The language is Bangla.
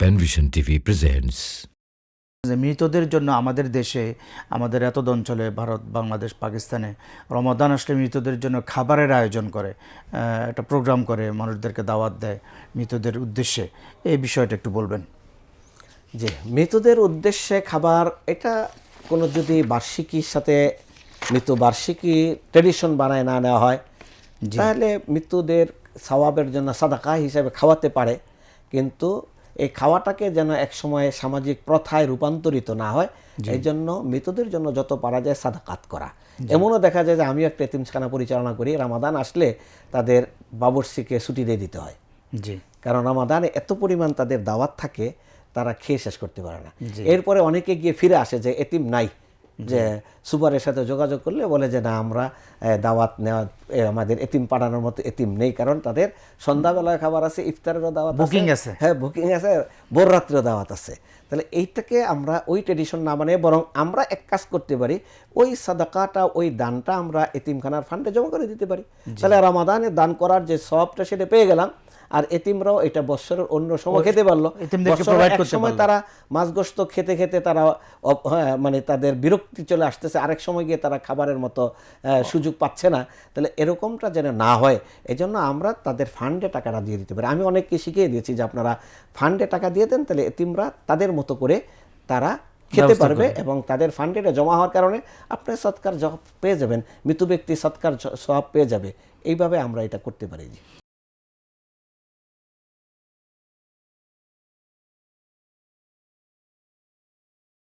পেনভিশন টিভি প্রেজেন্টস। মৃতদের জন্য আমাদের দেশে, আমাদের এত অঞ্চলে, ভারত, বাংলাদেশ, পাকিস্তানে রমাদান আসলে মৃতদের জন্য খাবারের আয়োজন করে, একটা প্রোগ্রাম করে, মানুষদেরকে দাওয়াত দেয় মৃতদের উদ্দেশ্যে। এই বিষয়টা একটু বলবেন। যে মৃতদের উদ্দেশ্যে খাবার, এটা কোনো যদি বার্ষিকীর সাথে মৃত্যু বার্ষিকী ট্রেডিশন বানায় না নেওয়া হয়, তাহলে মৃত্যুদের সওয়াবের জন্য সাদাকা হিসাবে খাওয়াতে পারে। কিন্তু এই খাওয়াটাকে যেন একসময় সামাজিক প্রথায় রূপান্তরিত না হয়, এই জন্য মৃতদের জন্য যত পারা যায় সাদাকাত করা। এমনও দেখা যায় যে আমি একটা এতিমখানা পরিচালনা করি, রামাদান আসলে তাদের বাবরসিকে ছুটি দিয়ে দিতে হয়। জি, কারণ রামাদানে এত পরিমাণ তাদের দাওয়াত থাকে, তারা খেয়ে শেষ করতে পারে না। এরপরে অনেকে গিয়ে ফিরে আসে যে এতিম নাই, যে সুপারের সাথে যোগাযোগ করলে বলে যে না, আমরা দাওয়াত নেওয়া, আমাদের এতিম পাঠানোর মতো এতিম নেই, কারণ তাদের সন্ধ্যাবেলায় খাবার আছে, ইফতারেরও দাওয়াত বুকিং আছে, হ্যাঁ বুকিং আছে, ভোর রাত্রেও দাওয়াত আছে। তাহলে এইটাকে আমরা ওই ট্রেডিশন না বানিয়ে বরং আমরা এক কাজ করতে পারি, ওই সাদাকাটা, ওই দানটা আমরা এতিমখানার ফান্ডে জমা করে দিতে পারি। তাহলে রামাদানে দান করার যে সবটা সেটা পেয়ে গেলাম, আর এতিমরাও এটা বৎসরের অন্য সময় খেতে পারলো। এক সময় তারা মাছ গোস্ত খেতে খেতে তারা মানে তাদের বিরক্তি চলে আসতেছে, আরেক সময় গিয়ে তারা খাবারের মতো সুযোগ পাচ্ছে না। তাহলে এরকমটা যেন না হয়, এই জন্য আমরা তাদের ফান্ডে টাকাটা দিয়ে দিতে পারি। আমি অনেককে শিখিয়ে দিয়েছি যে আপনারা ফান্ডে টাকা দিয়ে দেন, তাহলে এতিমরা তাদের মতো করে তারা খেতে পারবে, এবং তাদের ফান্ডে জমা হওয়ার কারণে আপনি সৎকার জবাব পেয়ে যাবেন, মৃত ব্যক্তি সৎকার সওয়াব পেয়ে যাবে। এইভাবে আমরা এটা করতে পারি।